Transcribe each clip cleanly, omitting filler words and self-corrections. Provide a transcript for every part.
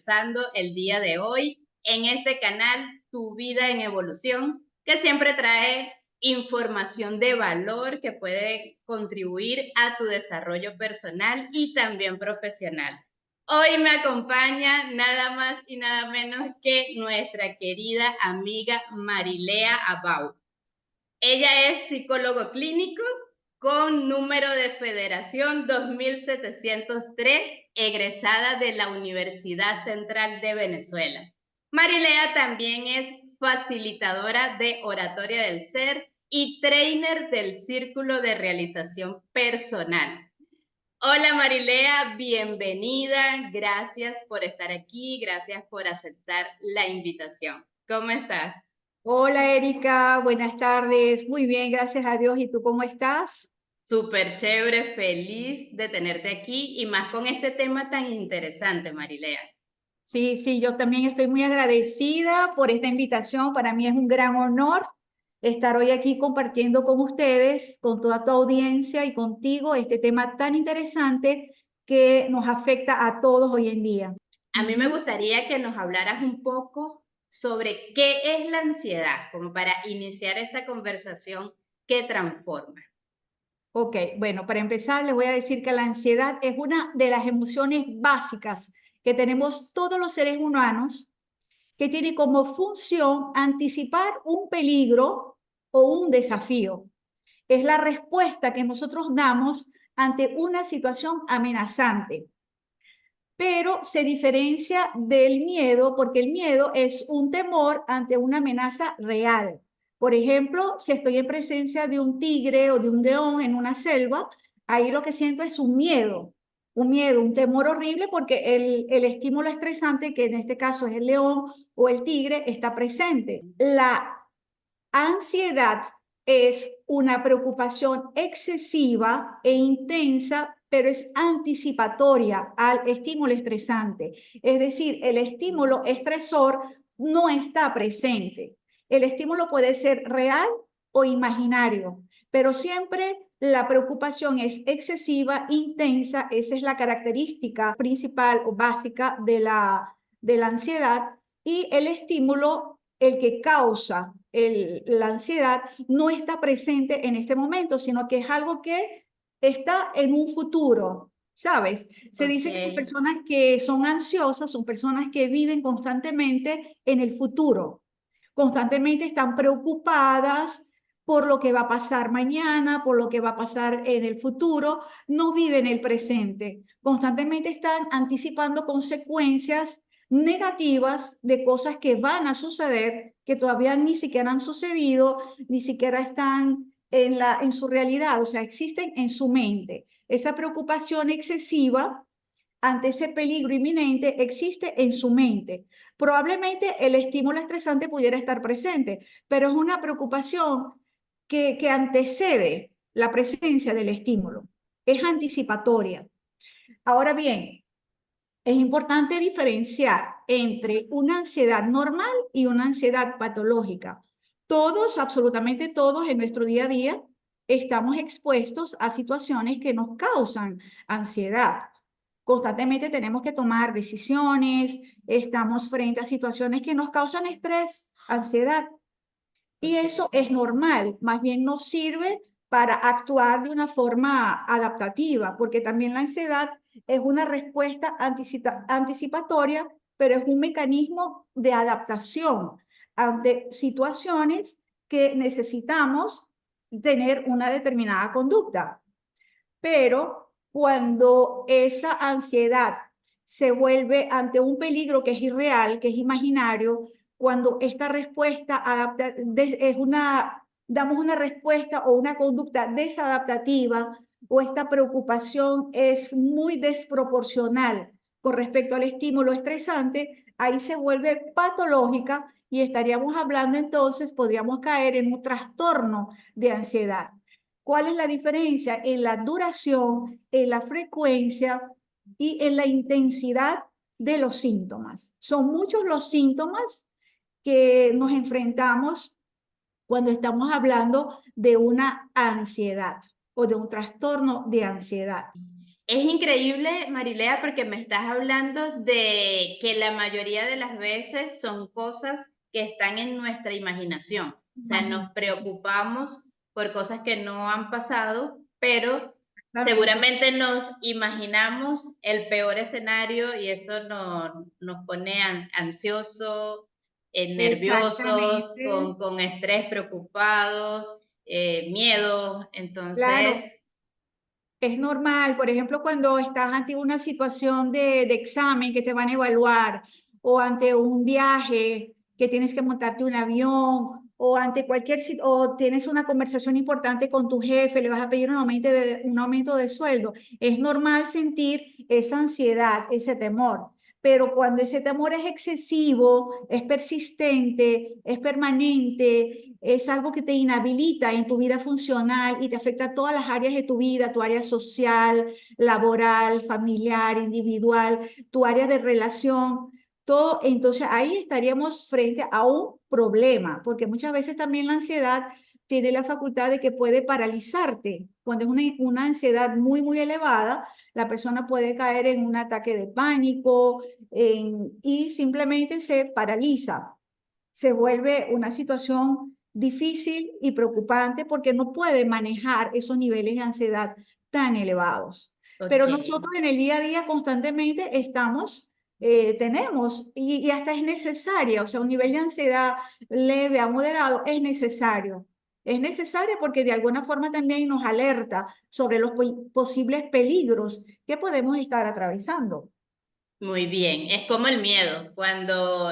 conversando el día de hoy en este canal Tu Vida en Evolución, que siempre trae información de valor que puede contribuir a tu desarrollo personal y también profesional. Hoy me acompaña nada más y nada menos que nuestra querida amiga Marilea Abau. Ella es psicólogo clínico con número de federación 2703, egresada de la Universidad Central de Venezuela. Marilea también es facilitadora de Oratoria del Ser y trainer del Círculo de Realización Personal. Hola Marilea, bienvenida. Gracias por estar aquí, gracias por aceptar la invitación. ¿Cómo estás? Hola Erika, buenas tardes. Muy bien, gracias a Dios. ¿Y tú cómo estás? Súper chévere, feliz de tenerte aquí y más con este tema tan interesante, Marilea. Sí, sí, yo también estoy muy agradecida por esta invitación. Para mí es un gran honor estar hoy aquí compartiendo con ustedes, con toda tu audiencia y contigo este tema tan interesante que nos afecta a todos hoy en día. A mí me gustaría que nos hablaras un poco sobre qué es la ansiedad, como para iniciar esta conversación que transforma. Ok, bueno, para empezar les voy a decir que la ansiedad es una de las emociones básicas que tenemos todos los seres humanos que tiene como función anticipar un peligro o un desafío. Es la respuesta que nosotros damos ante una situación amenazante, pero se diferencia del miedo porque el miedo es un temor ante una amenaza real. Por ejemplo, si estoy en presencia de un tigre o de un león en una selva, ahí lo que siento es un miedo, un temor horrible porque el estímulo estresante, que en este caso es el león o el tigre, está presente. La ansiedad es una preocupación excesiva e intensa, pero es anticipatoria al estímulo estresante. Es decir, el estímulo estresor no está presente. El estímulo puede ser real o imaginario, pero siempre la preocupación es excesiva, intensa. Esa es la característica principal o básica de la ansiedad. Y el estímulo, el que causa la ansiedad, no está presente en este momento, sino que es algo que está en un futuro, ¿sabes? Se Ok, dice que las personas que son ansiosas son personas que viven constantemente en el futuro, constantemente están preocupadas por lo que va a pasar mañana, por lo que va a pasar en el futuro, no viven el presente, constantemente están anticipando consecuencias negativas de cosas que van a suceder, que todavía ni siquiera han sucedido, ni siquiera están en su realidad, o sea, existen en su mente. Esa preocupación excesiva ante ese peligro inminente existe en su mente. Probablemente el estímulo estresante pudiera estar presente, pero es una preocupación que antecede la presencia del estímulo, es anticipatoria. Ahora bien, es importante diferenciar entre una ansiedad normal y una ansiedad patológica. Todos, absolutamente todos en nuestro día a día, estamos expuestos a situaciones que nos causan ansiedad. Constantemente tenemos que tomar decisiones, estamos frente a situaciones que nos causan estrés, ansiedad. Y eso es normal, más bien nos sirve para actuar de una forma adaptativa, porque también la ansiedad es una respuesta anticipatoria, pero es un mecanismo de adaptación ante situaciones que necesitamos tener una determinada conducta. Pero cuando esa ansiedad se vuelve ante un peligro que es irreal, que es imaginario, cuando esta respuesta damos una respuesta o una conducta desadaptativa o esta preocupación es muy desproporcional con respecto al estímulo estresante, ahí se vuelve patológica y estaríamos hablando entonces, podríamos caer en un trastorno de ansiedad. ¿Cuál es la diferencia? En la duración, en la frecuencia y en la intensidad de los síntomas. Son muchos los síntomas que nos enfrentamos cuando estamos hablando de una ansiedad o de un trastorno de ansiedad. Es increíble, Marilea, porque me estás hablando de que la mayoría de las veces son cosas que están en nuestra imaginación. O sea, nos Imagínate, preocupamos por cosas que no han pasado, pero exactamente, seguramente nos imaginamos el peor escenario y eso nos pone ansiosos, nerviosos, exactamente, con estrés, preocupados, miedo. claro. Entonces, Es normal, por ejemplo, cuando estás ante una situación de examen que te van a evaluar, o ante un viaje que tienes que montarte un avión, o ante o tienes una conversación importante con tu jefe, le vas a pedir un aumento de sueldo. Es normal sentir esa ansiedad, ese temor. Pero cuando ese temor es excesivo, es persistente, es permanente, es algo que te inhabilita en tu vida funcional y te afecta a todas las áreas de tu vida, tu área social, laboral, familiar, individual, tu área de relación, todo, entonces ahí estaríamos frente a un problema, porque muchas veces también la ansiedad tiene la facultad de que puede paralizarte. Cuando es una ansiedad muy, muy elevada, la persona puede caer en un ataque de pánico y simplemente se paraliza, se vuelve una situación difícil y preocupante porque no puede manejar esos niveles de ansiedad tan elevados. Pero ok. nosotros en el día a día constantemente tenemos, y hasta es necesaria, o sea, un nivel de ansiedad leve a moderado es necesario. Es necesario porque de alguna forma también nos alerta sobre los posibles peligros que podemos estar atravesando. Muy bien, es como el miedo. Cuando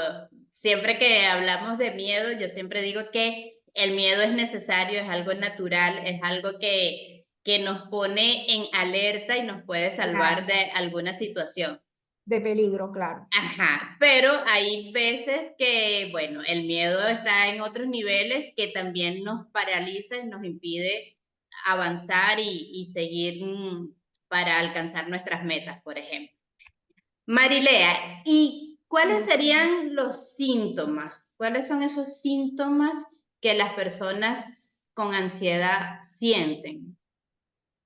siempre que hablamos de miedo, yo siempre digo que el miedo es necesario, es algo natural, es algo que nos pone en alerta y nos puede salvar Claro. de alguna situación. De peligro, claro. Ajá, pero hay veces que, bueno, el miedo está en otros niveles que también nos paraliza y nos impide avanzar y seguir para alcanzar nuestras metas, por ejemplo. Marilea, ¿y cuáles Sí. serían los síntomas? ¿Cuáles son esos síntomas que las personas con ansiedad sienten?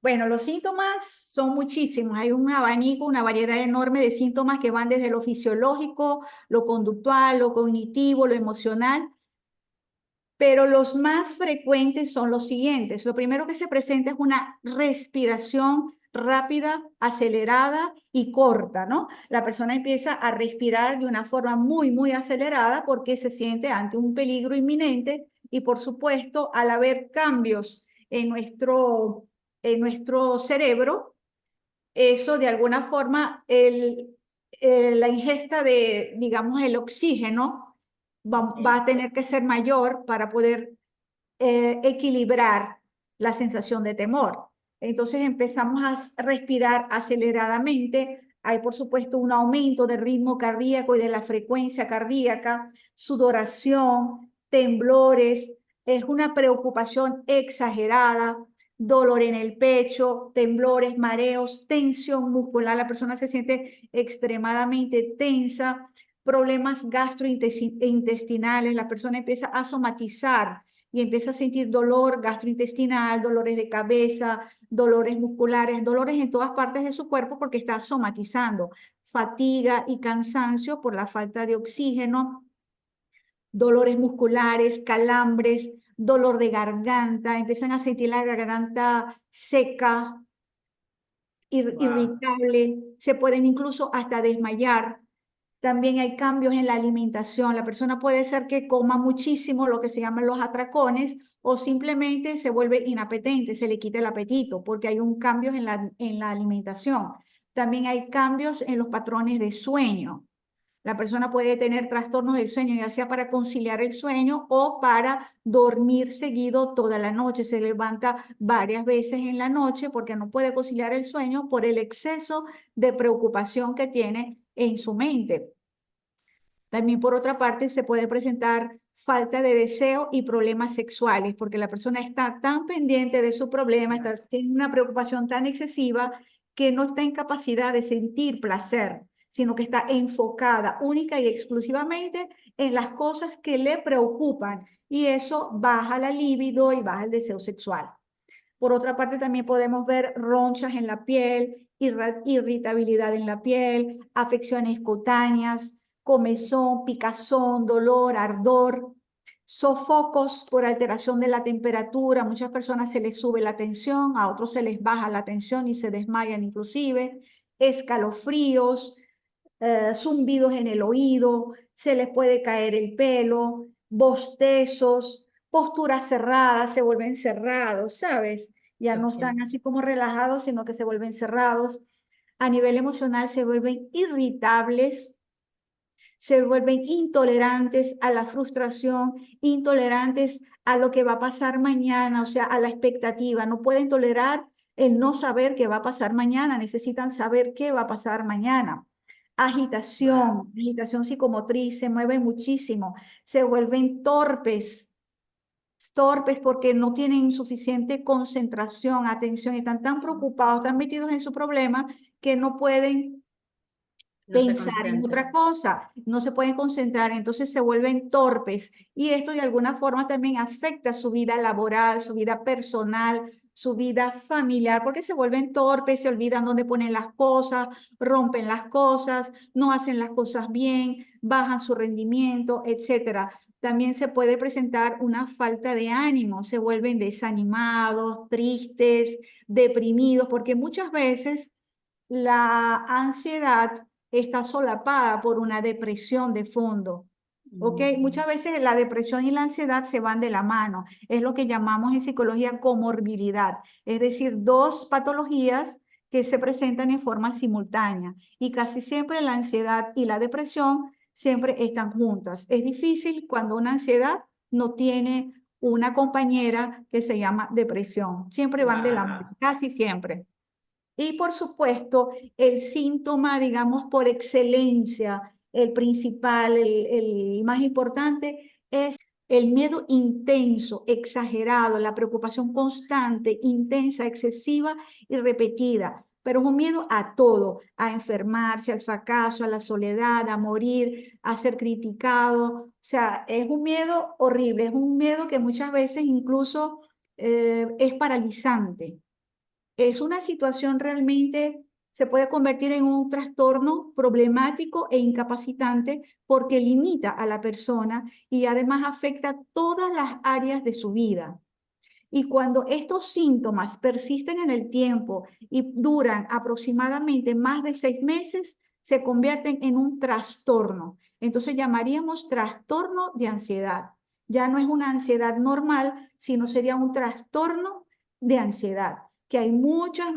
Bueno, los síntomas son muchísimos. Hay un abanico, una variedad enorme de síntomas que van desde lo fisiológico, lo conductual, lo cognitivo, lo emocional, pero los más frecuentes son los siguientes. Lo primero que se presenta es una respiración rápida, acelerada y corta, ¿no? La persona empieza a respirar de una forma muy, muy acelerada porque se siente ante un peligro inminente y, por supuesto, al haber cambios en nuestro cerebro, eso de alguna forma, la ingesta de, digamos, el oxígeno va Ok. a tener que ser mayor para poder equilibrar la sensación de temor. Entonces empezamos a respirar aceleradamente. Hay, por supuesto, un aumento del ritmo cardíaco y de la frecuencia cardíaca, sudoración, temblores, es una preocupación exagerada, dolor en el pecho, temblores, mareos, tensión muscular. La persona se siente extremadamente tensa, problemas gastrointestinales, la persona empieza a somatizar y empieza a sentir dolor gastrointestinal, dolores de cabeza, dolores musculares, dolores en todas partes de su cuerpo porque está somatizando, fatiga y cansancio por la falta de oxígeno, dolores musculares, calambres, dolor de garganta, empiezan a sentir la garganta seca, Wow. irritable, se pueden incluso hasta desmayar. También hay cambios en la alimentación. La persona puede ser que coma muchísimo, lo que se llaman los atracones, o simplemente se vuelve inapetente, se le quita el apetito, porque hay un cambio en la alimentación. También hay cambios en los patrones de sueño. La persona puede tener trastornos del sueño, ya sea para conciliar el sueño o para dormir seguido toda la noche. Se levanta varias veces en la noche porque no puede conciliar el sueño por el exceso de preocupación que tiene en su mente. También, por otra parte, se puede presentar falta de deseo y problemas sexuales, porque la persona está tan pendiente de su problema, tiene una preocupación tan excesiva que no está en capacidad de sentir placer, sino que está enfocada única y exclusivamente en las cosas que le preocupan, y eso baja la libido y baja el deseo sexual. Por otra parte, también podemos ver ronchas en la piel, irritabilidad en la piel, afecciones cutáneas, comezón, picazón, dolor, ardor, sofocos por alteración de la temperatura. A muchas personas se les sube la tensión, a otros se les baja la tensión y se desmayan inclusive, escalofríos, zumbidos en el oído, se les puede caer el pelo, bostezos, posturas cerradas, se vuelven cerrados, ¿sabes? Ya no Ok. están así como relajados, sino que se vuelven cerrados. A nivel emocional se vuelven irritables, se vuelven intolerantes a la frustración, intolerantes a lo que va a pasar mañana, o sea, a la expectativa. No pueden tolerar el no saber qué va a pasar mañana, necesitan saber qué va a pasar mañana. Wow. Agitación psicomotriz, se mueven muchísimo, se vuelven torpes porque no tienen suficiente concentración, atención, están tan preocupados, tan metidos en su problema que no pueden No se pensar en concentra. otra cosa, no se pueden concentrar, entonces se vuelven torpes y esto de alguna forma también afecta su vida laboral, su vida personal, su vida familiar, porque se vuelven torpes, se olvidan dónde ponen las cosas, rompen las cosas, no hacen las cosas bien, bajan su rendimiento, etcétera. También se puede presentar una falta de ánimo, se vuelven desanimados, tristes, deprimidos, porque muchas veces la ansiedad está solapada por una depresión de fondo. ¿Ok? Mm. Muchas veces la depresión y la ansiedad se van de la mano. Es lo que llamamos en psicología comorbilidad, es decir, dos patologías que se presentan en forma simultánea y casi siempre la ansiedad y la depresión siempre están juntas. Es difícil cuando una ansiedad no tiene una compañera que se llama depresión. Siempre van de la mano, Wow. casi siempre. Y por supuesto, el síntoma, digamos, por excelencia, el principal, el más importante, es el miedo intenso, exagerado, la preocupación constante, intensa, excesiva y repetida. Pero es un miedo a todo, a enfermarse, al fracaso, a la soledad, a morir, a ser criticado. O sea, es un miedo horrible, es un miedo que muchas veces incluso es paralizante. Es una situación realmente, se puede convertir en un trastorno problemático e incapacitante porque limita a la persona y además afecta todas las áreas de su vida. Y cuando estos síntomas persisten en el tiempo y duran aproximadamente más de 6 meses, se convierten en un trastorno. Entonces llamaríamos trastorno de ansiedad. Ya no es una ansiedad normal, sino sería un trastorno de ansiedad, que hay muchas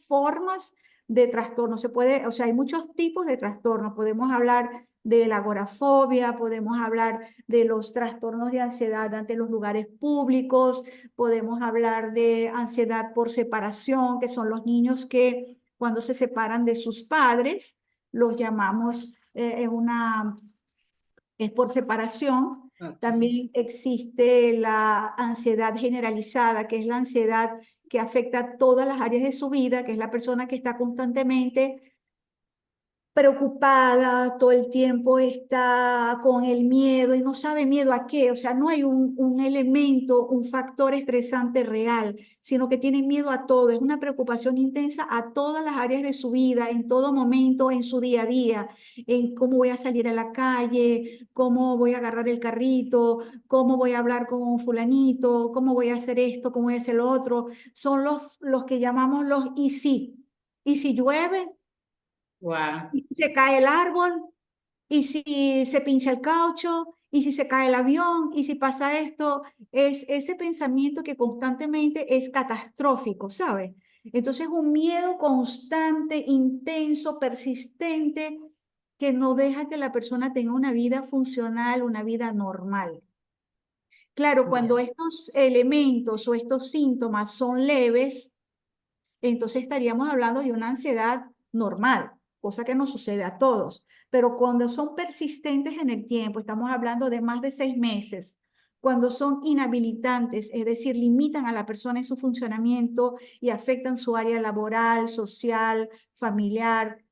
formas de trastorno. Se puede, o sea, hay muchos tipos de trastornos. Podemos hablar de la agorafobia, podemos hablar de los trastornos de ansiedad ante los lugares públicos, podemos hablar de ansiedad por separación, que son los niños que cuando se separan de sus padres, los llamamos es por separación. Ok. También existe la ansiedad generalizada, que es la ansiedad que afecta a todas las áreas de su vida, que es la persona que está constantemente preocupada, todo el tiempo está con el miedo y no sabe miedo a qué, o sea, no hay un elemento, un factor estresante real, sino que tiene miedo a todo, es una preocupación intensa a todas las áreas de su vida, en todo momento, en su día a día, en cómo voy a salir a la calle, cómo voy a agarrar el carrito, cómo voy a hablar con fulanito, cómo voy a hacer esto, cómo voy a hacer lo otro, son los que llamamos los y si llueve, Wow. y si se cae el árbol, y si se pincha el caucho, y si se cae el avión, y si pasa esto, es ese pensamiento que constantemente es catastrófico, ¿sabes? Entonces, un miedo constante, intenso, persistente, que no deja que la persona tenga una vida funcional, una vida normal. Claro, Ya. cuando estos elementos o estos síntomas son leves, entonces estaríamos hablando de una ansiedad normal, cosa que nos sucede a todos. Pero cuando son persistentes en el tiempo, estamos hablando de más de 6 meses, cuando son inhabilitantes, es decir, limitan a la persona en su funcionamiento y afectan su área laboral, social, familiar,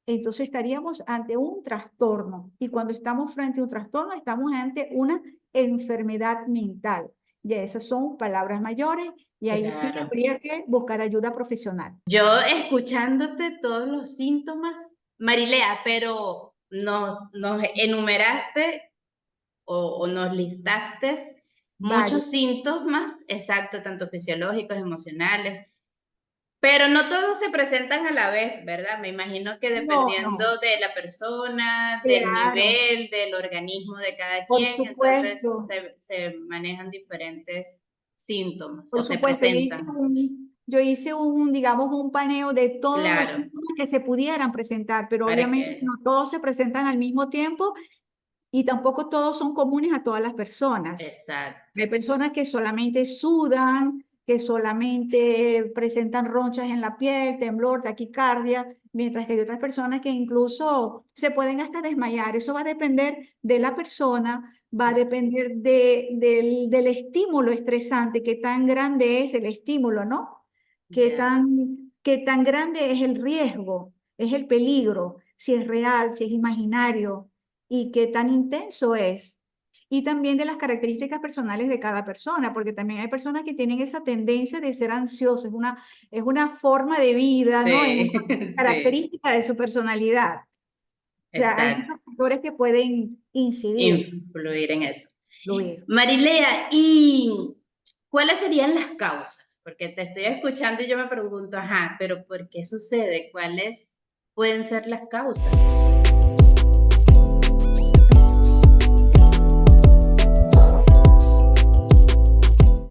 entonces estaríamos ante un trastorno. Y cuando estamos frente a un trastorno, estamos ante una enfermedad mental. Ya esas son palabras mayores y ahí sí Claro. habría que buscar ayuda profesional. Yo escuchándote todos los síntomas, Marilea, pero nos enumeraste o nos listaste Vale. muchos síntomas, exacto, tanto fisiológicos, emocionales, pero no todos se presentan a la vez, ¿verdad? Me imagino que No, dependiendo no, de la persona, del claro, nivel, del organismo de cada por quien, entonces supuesto. se manejan diferentes síntomas o Por se supuesto, presentan. yo hice digamos, un paneo de todos los Claro, síntomas que se pudieran presentar, pero para obviamente que, no todos se presentan al mismo tiempo y tampoco todos son comunes a todas las personas. exacto, Hay personas que solamente sudan, que solamente presentan ronchas en la piel, temblor, taquicardia, mientras que hay otras personas que incluso se pueden hasta desmayar. Eso va a depender de la persona, va a depender del estímulo estresante, qué tan grande es el estímulo, ¿no? ya. Qué tan grande es el riesgo, es el peligro, si es real, si es imaginario y qué tan intenso es. Y también de las características personales de cada persona, porque también hay personas que tienen esa tendencia de ser ansiosos, es una forma de vida, ¿no? Es una Sí, sí, característica de su personalidad. O sea, hay exacto. muchos factores que pueden incidir, Influir en eso. influir. Marilea, ¿y cuáles serían las causas? Porque te estoy escuchando y yo me pregunto, ajá, pero ¿por qué sucede? ¿Cuáles pueden ser las causas?